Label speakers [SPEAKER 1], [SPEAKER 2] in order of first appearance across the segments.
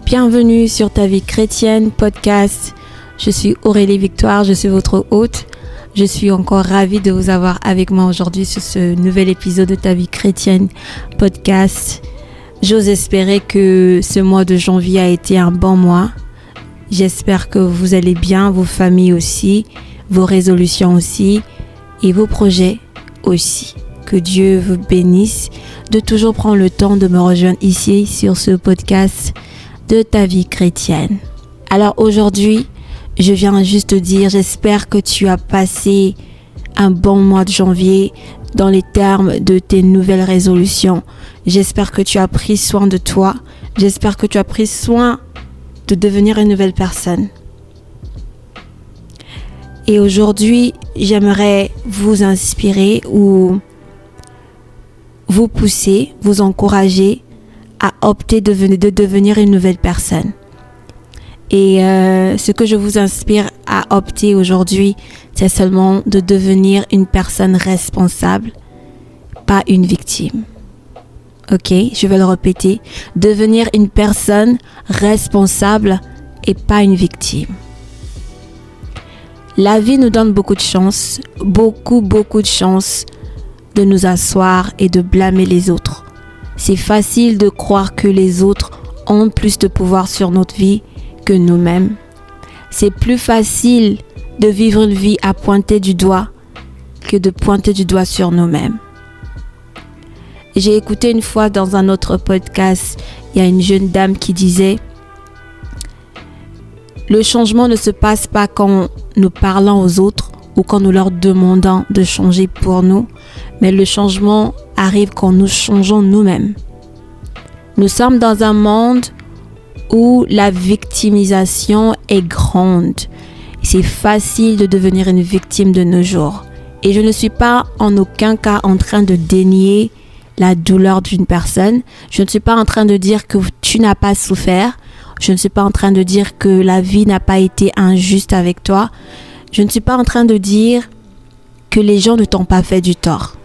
[SPEAKER 1] Bienvenue sur Ta Vie Chrétienne podcast. Je suis Aurélie Victoire, je suis votre hôte. Je suis encore ravie de vous avoir avec moi aujourd'hui sur ce nouvel épisode de Ta Vie Chrétienne podcast. J'ose espérer que ce mois de janvier a été un bon mois. J'espère que vous allez bien, vos familles aussi, vos résolutions aussi et vos projets aussi. Que Dieu vous bénisse de toujours prendre le temps de me rejoindre ici sur ce podcast de Ta Vie Chrétienne. Alors aujourd'hui, je viens juste te dire, j'espère que tu as passé un bon mois de janvier dans les termes de tes nouvelles résolutions. J'espère que tu as pris soin de toi. J'espère que tu as pris soin de devenir une nouvelle personne. Et aujourd'hui, j'aimerais vous inspirer ou vous pousser, vous encourager à opter de devenir une nouvelle personne. Et ce que je vous inspire à opter aujourd'hui, c'est seulement de devenir une personne responsable, pas une victime. Ok, je vais le répéter. Devenir une personne responsable et pas une victime. La vie nous donne beaucoup de chance, beaucoup de chance de nous asseoir et de blâmer les autres. C'est facile de croire que les autres ont plus de pouvoir sur notre vie que nous-mêmes. C'est plus facile de vivre une vie à pointer du doigt que de pointer du doigt sur nous-mêmes. J'ai écouté une fois dans un autre podcast, il y a une jeune dame qui disait « Le changement ne se passe pas quand nous parlons aux autres ou quand nous leur demandons de changer pour nous, mais le changement arrive quand nous changeons nous-mêmes. » Nous sommes dans un monde où la victimisation est grande. C'est facile de devenir une victime de nos jours. Et je ne suis pas en aucun cas en train de dénier la douleur d'une personne. Je ne suis pas en train de dire que tu n'as pas souffert. Je ne suis pas en train de dire que la vie n'a pas été injuste avec toi. Je ne suis pas en train de dire que les gens ne t'ont pas fait du tort.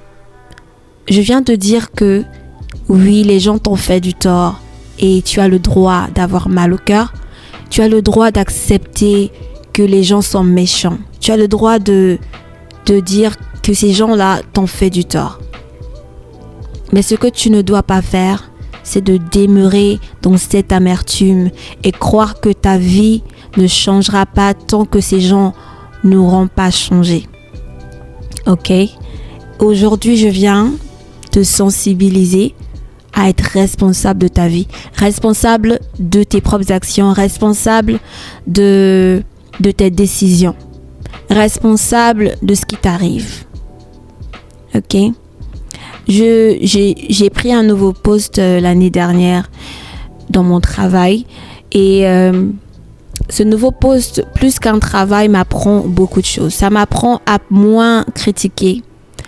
[SPEAKER 1] Je viens de dire que oui, les gens t'ont fait du tort et tu as le droit d'avoir mal au cœur. Tu as le droit d'accepter que les gens sont méchants. Tu as le droit de dire que ces gens-là t'ont fait du tort. Mais ce que tu ne dois pas faire, c'est de demeurer dans cette amertume et croire que ta vie ne changera pas tant que ces gens n'auront pas changé. Ok? Aujourd'hui, je viens te sensibiliser à être responsable de ta vie, responsable de tes propres actions, responsable de tes décisions, responsable de ce qui t'arrive. Ok? J'ai pris un nouveau poste l'année dernière dans mon travail et ce nouveau poste, plus qu'un travail, m'apprend beaucoup de choses. Ça m'apprend à moins critiquer.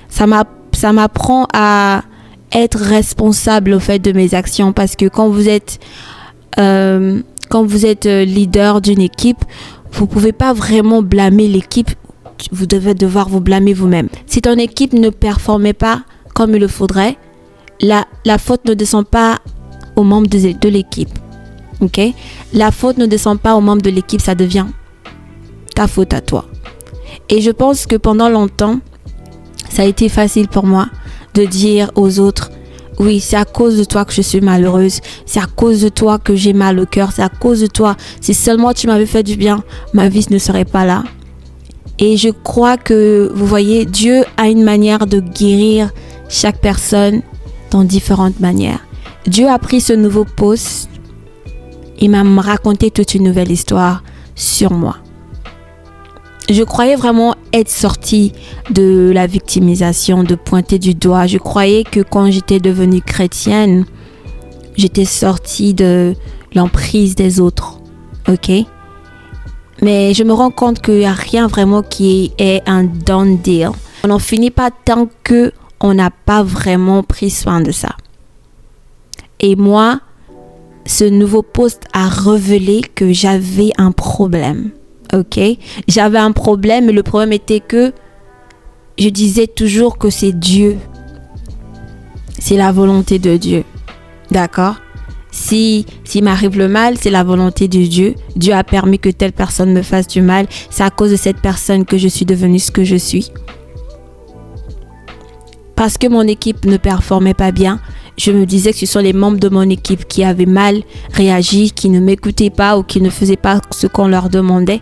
[SPEAKER 1] Ça m'apprend à être responsable au fait de mes actions parce que quand vous êtes leader d'une équipe, vous pouvez pas vraiment blâmer l'équipe. Vous devez devoir vous blâmer vous-même. Si ton équipe ne performait pas comme il le faudrait, la faute ne descend pas aux membres de l'équipe. Ok? La faute ne descend pas aux membres de l'équipe, ça devient ta faute à toi. Et je pense que pendant longtemps, ça a été facile pour moi de dire aux autres, oui, c'est à cause de toi que je suis malheureuse, c'est à cause de toi que j'ai mal au cœur, c'est à cause de toi, si seulement tu m'avais fait du bien, ma vie ne serait pas là. Et je crois que, vous voyez, Dieu a une manière de guérir chaque personne dans différentes manières. Dieu a pris ce nouveau poste, il m'a raconté toute une nouvelle histoire sur moi. Je croyais vraiment être sortie de la victimisation, de pointer du doigt. Je croyais que quand j'étais devenue chrétienne, j'étais sortie de l'emprise des autres. Ok? Mais je me rends compte qu'il n'y a rien vraiment qui est un done deal. On n'en finit pas tant qu'on n'a pas vraiment pris soin de ça. Et moi, ce nouveau poste a révélé que j'avais un problème. Ok, j'avais un problème, mais le problème était que je disais toujours que c'est Dieu. C'est la volonté de Dieu. D'accord? Si m'arrive le mal, c'est la volonté de Dieu. Dieu a permis que telle personne me fasse du mal. C'est à cause de cette personne que je suis devenue ce que je suis. Parce que mon équipe ne performait pas bien, je me disais que ce sont les membres de mon équipe qui avaient mal réagi, qui ne m'écoutaient pas ou qui ne faisaient pas ce qu'on leur demandait.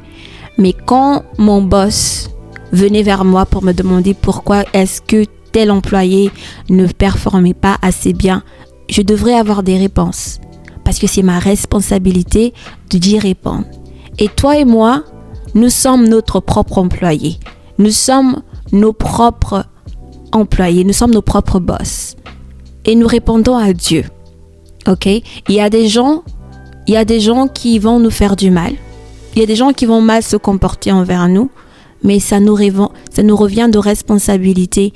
[SPEAKER 1] Mais quand mon boss venait vers moi pour me demander pourquoi est-ce que tel employé ne performait pas assez bien, je devrais avoir des réponses. Parce que c'est ma responsabilité d'y répondre. Et toi et moi, nous sommes notre propre employé. Nous sommes nos propres employés. Nous sommes nos propres boss. Et nous répondons à Dieu. Ok? Il y a des gens qui vont nous faire du mal. Il y a des gens qui vont mal se comporter envers nous. Mais ça nous revient de responsabilité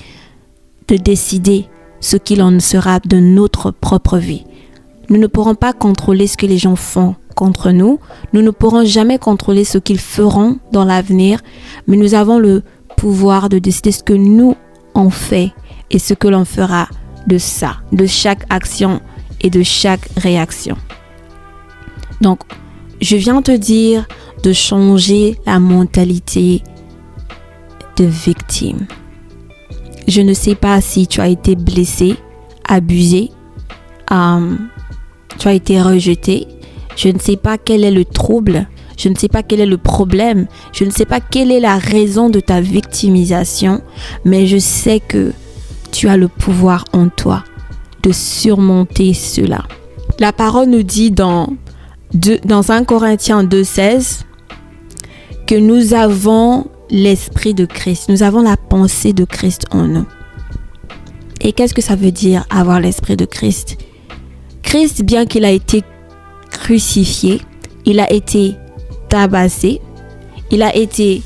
[SPEAKER 1] de décider ce qu'il en sera de notre propre vie. Nous ne pourrons pas contrôler ce que les gens font contre nous. Nous ne pourrons jamais contrôler ce qu'ils feront dans l'avenir. Mais nous avons le pouvoir de décider ce que nous on fait et ce que l'on fera de ça, de chaque action et de chaque réaction. Donc, je viens te dire de changer la mentalité de victime. Je ne sais pas si tu as été blessé, abusé, tu as été rejeté. Je ne sais pas quel est le trouble. Je ne sais pas quel est le problème. Je ne sais pas quelle est la raison de ta victimisation. Mais je sais que tu as le pouvoir en toi de surmonter cela. La parole nous dit dans 1 Corinthiens 2,16 que nous avons l'esprit de Christ. Nous avons la pensée de Christ en nous. Et qu'est-ce que ça veut dire avoir l'esprit de Christ? Christ, bien qu'il a été crucifié, il a été tabassé, il a été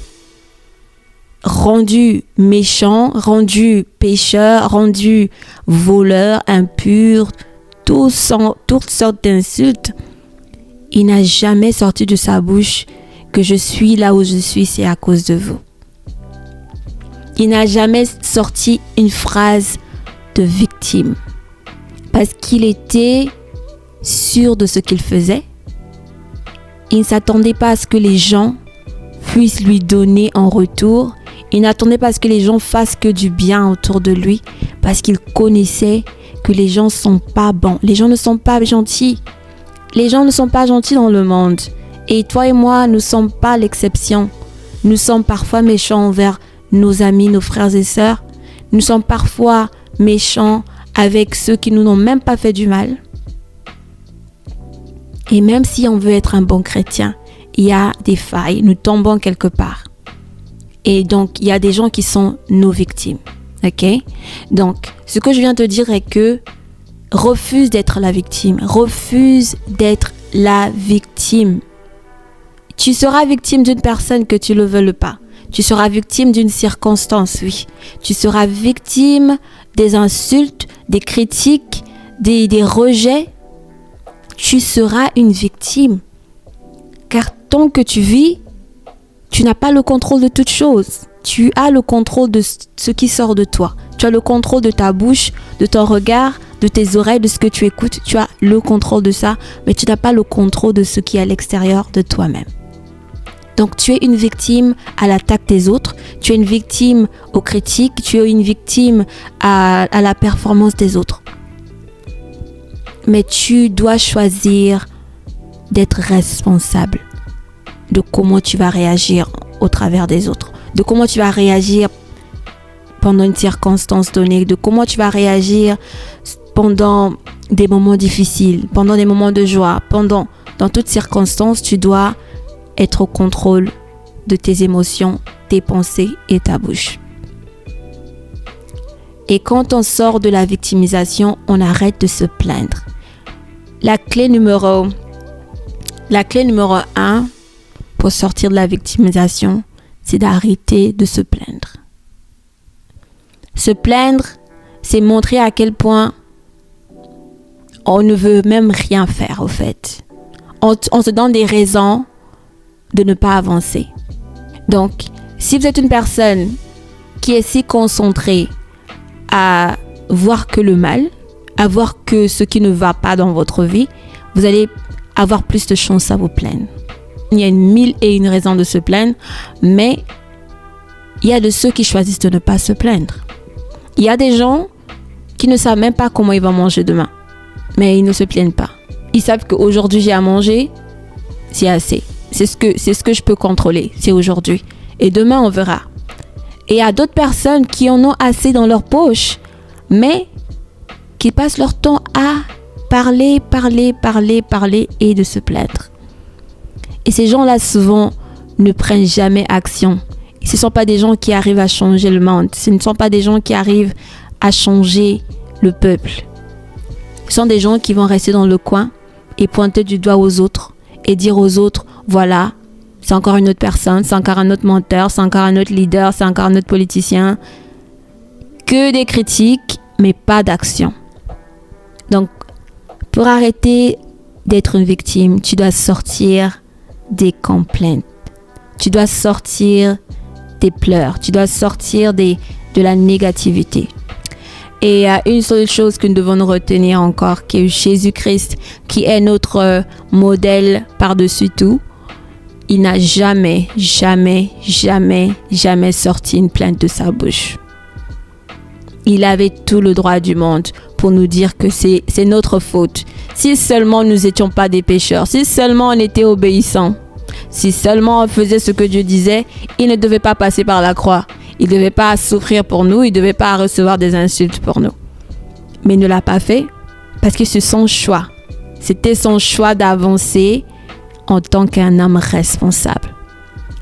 [SPEAKER 1] rendu méchant, rendu pécheur, rendu voleur, impur, toutes sortes d'insultes. Il n'a jamais sorti de sa bouche que je suis là où je suis, c'est à cause de vous. Il n'a jamais sorti une phrase de victime parce qu'il était sûr de ce qu'il faisait. Il ne s'attendait pas à ce que les gens puissent lui donner en retour. Il n'attendait pas à ce que les gens fassent que du bien autour de lui parce qu'il connaissait que les gens ne sont pas bons. Les gens ne sont pas gentils. Les gens ne sont pas gentils dans le monde. Et toi et moi, nous ne sommes pas l'exception. Nous sommes parfois méchants envers nos amis, nos frères et sœurs. Nous sommes parfois méchants avec ceux qui nous n'ont même pas fait du mal. Et même si on veut être un bon chrétien, il y a des failles, nous tombons quelque part. Et donc, il y a des gens qui sont nos victimes. Ok? Donc, ce que je viens de te dire est que refuse d'être la victime. Refuse d'être la victime. Tu seras victime d'une personne que tu ne le veuilles pas. Tu seras victime d'une circonstance, oui. Tu seras victime des insultes, des critiques, des rejets. Tu seras une victime. Car tant que tu vis, tu n'as pas le contrôle de toute chose. Tu as le contrôle de ce qui sort de toi. Tu as le contrôle de ta bouche, de ton regard, de tes oreilles, de ce que tu écoutes. Tu as le contrôle de ça, mais tu n'as pas le contrôle de ce qui est à l'extérieur de toi-même. Donc, tu es une victime à l'attaque des autres. Tu es une victime aux critiques. Tu es une victime à la performance des autres. Mais tu dois choisir d'être responsable de comment tu vas réagir au travers des autres, de comment tu vas réagir pendant une circonstance donnée, de comment tu vas réagir pendant des moments difficiles, pendant des moments de joie, dans toutes circonstances, tu dois être au contrôle de tes émotions, tes pensées et ta bouche. Et quand on sort de la victimisation, on arrête de se plaindre. La clé numéro 1 pour sortir de la victimisation, c'est d'arrêter de se plaindre. Se plaindre, c'est montrer à quel point on ne veut même rien faire, au fait. On se donne des raisons de ne pas avancer. Donc, si vous êtes une personne qui est si concentré à voir que le mal, à voir que ce qui ne va pas dans votre vie, vous allez avoir plus de chance à vous plaindre. Il y a 1001 raisons de se plaindre, mais il y a de ceux qui choisissent de ne pas se plaindre. Il y a des gens qui ne savent même pas comment ils vont manger demain, mais ils ne se plaignent pas. Ils savent qu'aujourd'hui j'ai à manger, c'est assez. C'est ce que je peux contrôler, c'est aujourd'hui. Et demain on verra. Et il y a d'autres personnes qui en ont assez dans leur poche, mais qui passent leur temps à parler et de se plaindre. Et ces gens-là, souvent, ne prennent jamais action. Ce ne sont pas des gens qui arrivent à changer le monde. Ce ne sont pas des gens qui arrivent à changer le peuple. Ce sont des gens qui vont rester dans le coin et pointer du doigt aux autres et dire aux autres, voilà, c'est encore une autre personne, c'est encore un autre menteur, c'est encore un autre leader, c'est encore un autre politicien. Que des critiques, mais pas d'action. Donc, pour arrêter d'être une victime, tu dois sortir des complaintes. Tu dois sortir des pleurs. Tu dois sortir de la négativité. Et il y a une seule chose que nous devons nous retenir encore, qui est Jésus-Christ, qui est notre modèle par-dessus tout. Il n'a jamais sorti une plainte de sa bouche. Il avait tout le droit du monde pour nous dire que c'est notre faute. Si seulement nous n'étions pas des pécheurs, si seulement on était obéissants, si seulement on faisait ce que Dieu disait, il ne devait pas passer par la croix. Il ne devait pas souffrir pour nous, il ne devait pas recevoir des insultes pour nous. Mais il ne l'a pas fait parce que c'est son choix. C'était son choix d'avancer en tant qu'un homme responsable.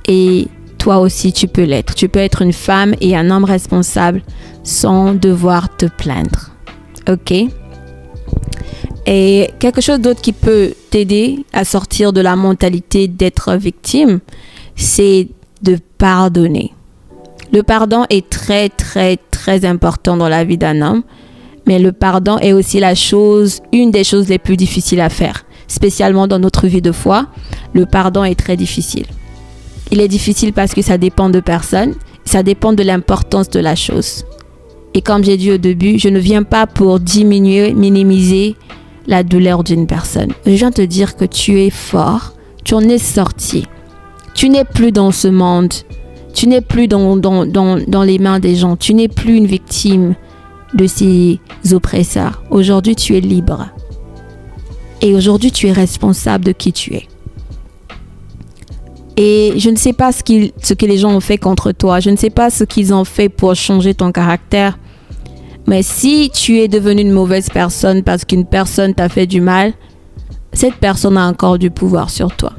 [SPEAKER 1] Et toi aussi, tu peux l'être. Tu peux être une femme et un homme responsable sans devoir te plaindre. Ok? Et quelque chose d'autre qui peut t'aider à sortir de la mentalité d'être victime, c'est de pardonner. Le pardon est très, très, très important dans la vie d'un homme, mais le pardon est aussi une des choses les plus difficiles à faire, spécialement dans notre vie de foi. Le pardon est très difficile. Il est difficile parce que ça dépend de personne, ça dépend de l'importance de la chose. Et comme j'ai dit au début, je ne viens pas pour diminuer, minimiser la douleur d'une personne. Je viens te dire que tu es fort, tu en es sorti. Tu n'es plus dans ce monde, tu n'es plus dans les mains des gens, tu n'es plus une victime de ces oppresseurs. Aujourd'hui, tu es libre. Et aujourd'hui, tu es responsable de qui tu es. Et je ne sais pas ce que les gens ont fait contre toi. Je ne sais pas ce qu'ils ont fait pour changer ton caractère. Mais si tu es devenu une mauvaise personne parce qu'une personne t'a fait du mal, cette personne a encore du pouvoir sur toi.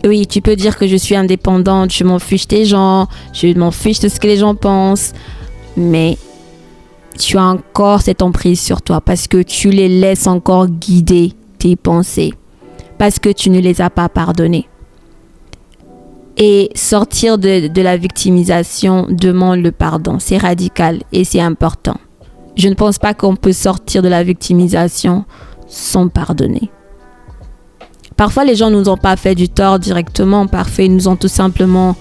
[SPEAKER 1] Oui, tu peux dire que je suis indépendante, je m'en fiche des gens, je m'en fiche de ce que les gens pensent. Mais tu as encore cette emprise sur toi parce que tu les laisses encore guider tes pensées. Parce que tu ne les as pas pardonnés. Et sortir de la victimisation demande le pardon. C'est radical et c'est important. Je ne pense pas qu'on peut sortir de la victimisation sans pardonner. Parfois, les gens ne nous ont pas fait du tort directement. Parfois, ils nous ont tout simplement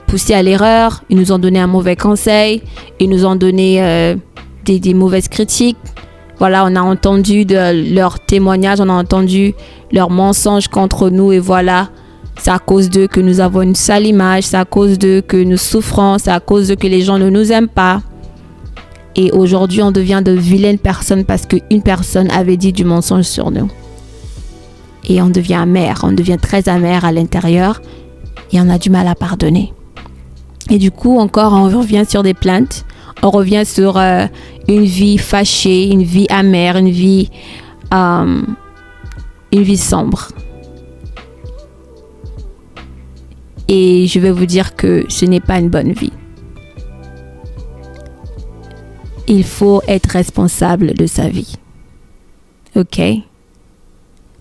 [SPEAKER 1] poussé à l'erreur. Ils nous ont donné un mauvais conseil. Ils nous ont donné des mauvaises critiques. Voilà, on a entendu de leurs témoignages, on a entendu leurs mensonges contre nous et voilà, c'est à cause d'eux que nous avons une sale image, c'est à cause d'eux que nous souffrons, c'est à cause d'eux que les gens ne nous aiment pas. Et aujourd'hui, on devient de vilaines personnes parce qu'une personne avait dit du mensonge sur nous. Et on devient amer, on devient très amer à l'intérieur et on a du mal à pardonner. Et du coup, encore, on revient sur des plaintes. On revient sur une vie fâchée, une vie amère, une vie sombre. Et je vais vous dire que ce n'est pas une bonne vie. Il faut être responsable de sa vie. Ok?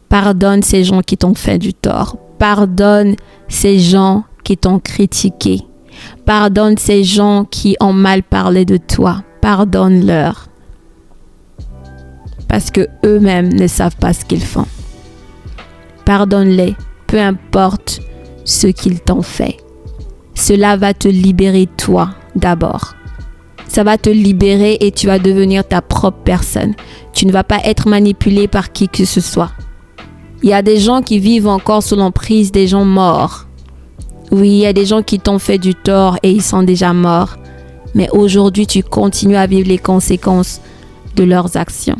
[SPEAKER 1] Pardonne ces gens qui t'ont fait du tort. Pardonne ces gens qui t'ont critiqué. Pardonne ces gens qui ont mal parlé de toi. Pardonne-leur. Parce que eux-mêmes ne savent pas ce qu'ils font. Pardonne-les, peu importe ce qu'ils t'ont fait. cela va te libérer toi d'abord. Ça va te libérer et tu vas devenir ta propre personne. Tu ne vas pas être manipulé par qui que ce soit. Il y a des gens qui vivent encore sous l'emprise des gens morts. Oui, il y a des gens qui t'ont fait du tort et ils sont déjà morts. Mais aujourd'hui, tu continues à vivre les conséquences de leurs actions.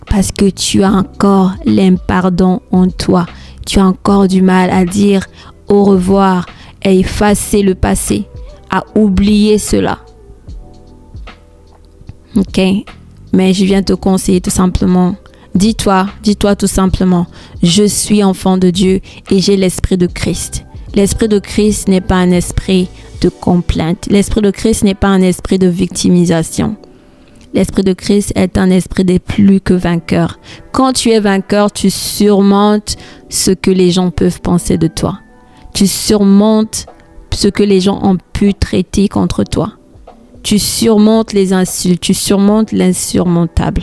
[SPEAKER 1] Parce que tu as encore l'impardon en toi. Tu as encore du mal à dire au revoir, à effacer le passé, à oublier cela. Ok? Mais je viens te conseiller tout simplement. Dis-toi tout simplement, je suis enfant de Dieu et j'ai l'esprit de Christ. L'esprit de Christ n'est pas un esprit de complainte. L'esprit de Christ n'est pas un esprit de victimisation. L'esprit de Christ est un esprit des plus que vainqueurs. Quand tu es vainqueur, tu surmontes ce que les gens peuvent penser de toi. Tu surmontes ce que les gens ont pu traiter contre toi. Tu surmontes les insultes, tu surmontes l'insurmontable.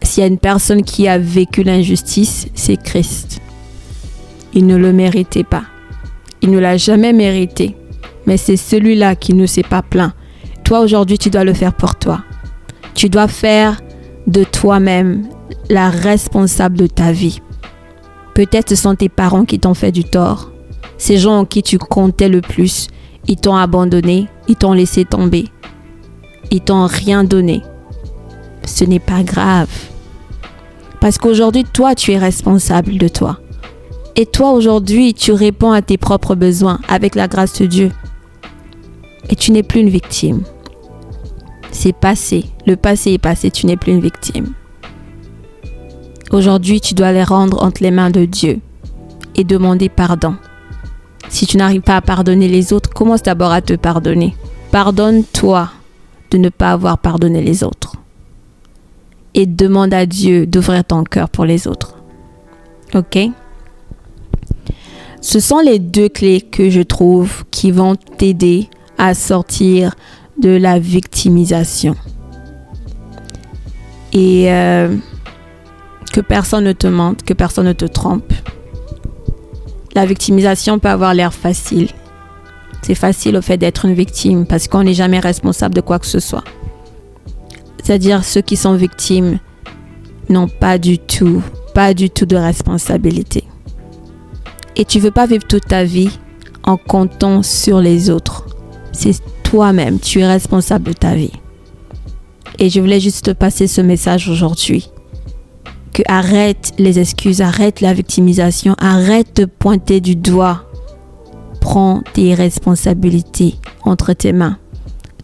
[SPEAKER 1] S'il y a une personne qui a vécu l'injustice, c'est Christ. Il ne le méritait pas. Il ne l'a jamais mérité. Mais c'est celui-là qui ne s'est pas plaint. Toi, aujourd'hui, tu dois le faire pour toi. Tu dois faire de toi-même la responsable de ta vie. Peut-être ce sont tes parents qui t'ont fait du tort. Ces gens en qui tu comptais le plus, ils t'ont abandonné, ils t'ont laissé tomber. Ils t'ont rien donné. Ce n'est pas grave. Parce qu'aujourd'hui, toi, tu es responsable de toi. Et toi, aujourd'hui, tu réponds à tes propres besoins avec la grâce de Dieu. Et tu n'es plus une victime. C'est passé. Le passé est passé. Tu n'es plus une victime. Aujourd'hui, tu dois les rendre entre les mains de Dieu et demander pardon. Si tu n'arrives pas à pardonner les autres, commence d'abord à te pardonner. Pardonne-toi de ne pas avoir pardonné les autres. Et demande à Dieu d'ouvrir ton cœur pour les autres. Ok? Ce sont les deux clés que je trouve qui vont t'aider à sortir de la victimisation. Et que personne ne te mente, que personne ne te trompe. La victimisation peut avoir l'air facile. C'est facile au fait d'être une victime parce qu'on n'est jamais responsable de quoi que ce soit. C'est-à-dire ceux qui sont victimes n'ont pas du tout de responsabilité. Et tu ne veux pas vivre toute ta vie en comptant sur les autres. C'est toi-même, tu es responsable de ta vie. Et je voulais juste te passer ce message aujourd'hui. Que arrête les excuses, arrête la victimisation, arrête de pointer du doigt. Prends tes responsabilités entre tes mains.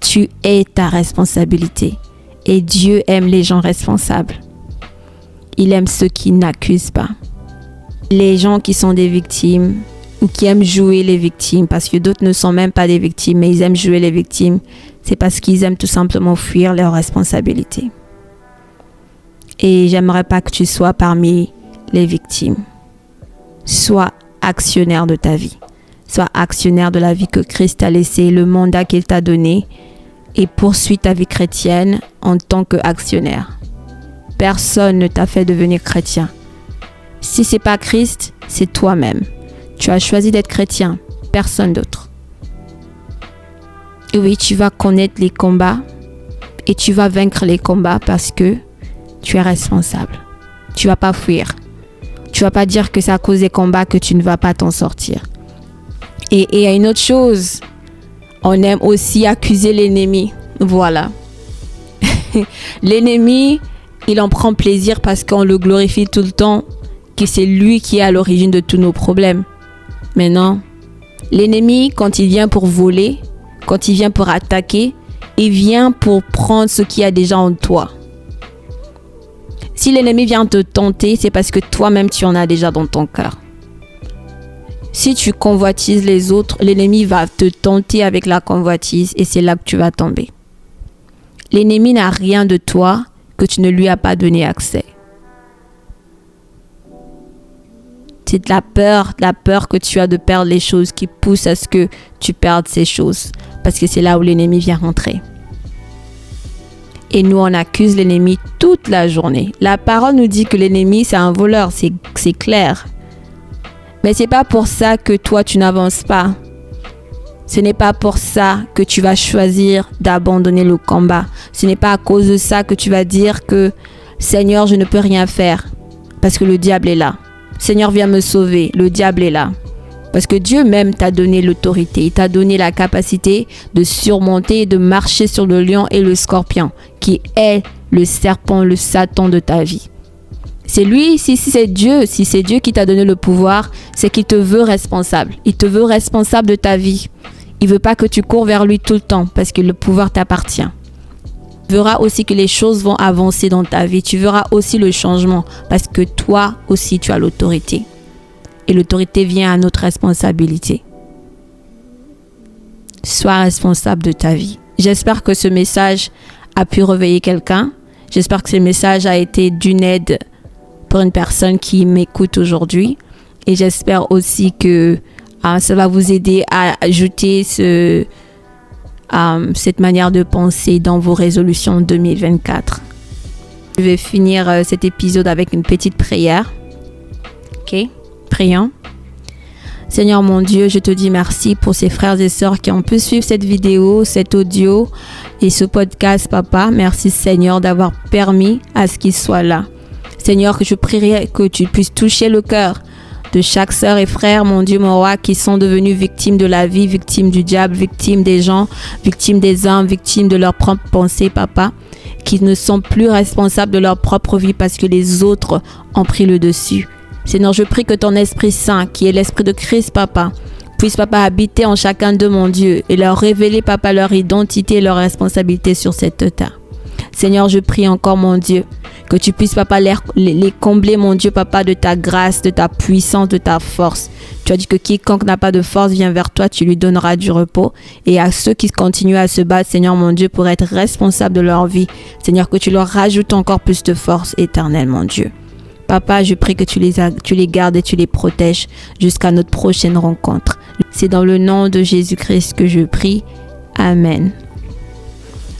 [SPEAKER 1] Tu es ta responsabilité. Et Dieu aime les gens responsables. Il aime ceux qui n'accusent pas. Les gens qui sont des victimes ou qui aiment jouer les victimes, parce que d'autres ne sont même pas des victimes, mais ils aiment jouer les victimes, c'est parce qu'ils aiment tout simplement fuir leurs responsabilités. Et j'aimerais pas que tu sois parmi les victimes. Sois actionnaire de ta vie. Sois actionnaire de la vie que Christ t'a laissée, le mandat qu'il t'a donné, et poursuis ta vie chrétienne en tant qu'actionnaire. Personne ne t'a fait devenir chrétien. Si c'est pas Christ, c'est toi-même. Tu as choisi d'être chrétien, personne d'autre. Et oui, tu vas connaître les combats et tu vas vaincre les combats parce que tu es responsable. Tu vas pas fuir. Tu vas pas dire que c'est à cause des combats que tu ne vas pas t'en sortir. Et il y a une autre chose. On aime aussi accuser l'ennemi. Voilà. L'ennemi, il en prend plaisir parce qu'on le glorifie tout le temps, que c'est lui qui est à l'origine de tous nos problèmes. Mais non. L'ennemi, quand il vient pour voler, quand il vient pour attaquer, il vient pour prendre ce qu'il y a déjà en toi. Si l'ennemi vient te tenter, c'est parce que toi-même tu en as déjà dans ton cœur. Si tu convoitises les autres, l'ennemi va te tenter avec la convoitise et c'est là que tu vas tomber. L'ennemi n'a rien de toi que tu ne lui as pas donné accès. C'est la peur que tu as de perdre les choses qui pousse à ce que tu perdes ces choses. Parce que c'est là où l'ennemi vient rentrer. Et nous, on accuse l'ennemi toute la journée. La parole nous dit que l'ennemi, c'est un voleur, c'est clair. Mais c'est pas pour ça que toi, tu n'avances pas. Ce n'est pas pour ça que tu vas choisir d'abandonner le combat. Ce n'est pas à cause de ça que tu vas dire que Seigneur, je ne peux rien faire parce que le diable est là. Seigneur, viens me sauver. Le diable est là. Parce que Dieu même t'a donné l'autorité. Il t'a donné la capacité de surmonter et de marcher sur le lion et le scorpion, qui est le serpent, le Satan de ta vie. C'est lui, si c'est Dieu qui t'a donné le pouvoir, c'est qu'il te veut responsable. Il te veut responsable de ta vie. Il veut pas que tu cours vers lui tout le temps parce que le pouvoir t'appartient. Tu verras aussi que les choses vont avancer dans ta vie. Tu verras aussi le changement parce que toi aussi tu as l'autorité. Et l'autorité vient à notre responsabilité. Sois responsable de ta vie. J'espère que ce message a pu réveiller quelqu'un. J'espère que ce message a été d'une aide pour une personne qui m'écoute aujourd'hui. Et j'espère aussi que ça va vous aider à ajouter cette manière de penser dans vos résolutions 2024. Je vais finir cet épisode avec une petite prière. Ok, prions. Seigneur mon Dieu, je te dis merci pour ces frères et sœurs qui ont pu suivre cette vidéo, cet audio et ce podcast, Papa. Merci Seigneur d'avoir permis à ce qu'ils soient là. Seigneur, que je prierai que tu puisses toucher le cœur de chaque sœur et frère, mon Dieu, mon roi, qui sont devenus victimes de la vie, victimes du diable, victimes des gens, victimes des hommes, victimes de leurs propres pensées, Papa, qui ne sont plus responsables de leur propre vie parce que les autres ont pris le dessus. Seigneur, je prie que ton Esprit Saint, qui est l'Esprit de Christ, Papa, puisse, Papa, habiter en chacun d'eux, mon Dieu, et leur révéler, Papa, leur identité et leur responsabilité sur cette terre. Seigneur, je prie encore, mon Dieu, que tu puisses, Papa, les combler, mon Dieu, Papa, de ta grâce, de ta puissance, de ta force. Tu as dit que quiconque n'a pas de force vient vers toi, tu lui donneras du repos. Et à ceux qui continuent à se battre, Seigneur, mon Dieu, pour être responsables de leur vie, Seigneur, que tu leur rajoutes encore plus de force éternelle, mon Dieu. Papa, je prie que tu les gardes et tu les protèges jusqu'à notre prochaine rencontre. C'est dans le nom de Jésus-Christ que je prie. Amen.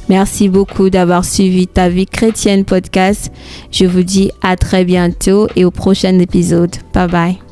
[SPEAKER 1] Merci beaucoup d'avoir suivi Ta Vie Chrétienne podcast. Je vous dis à très bientôt et au prochain épisode. Bye bye.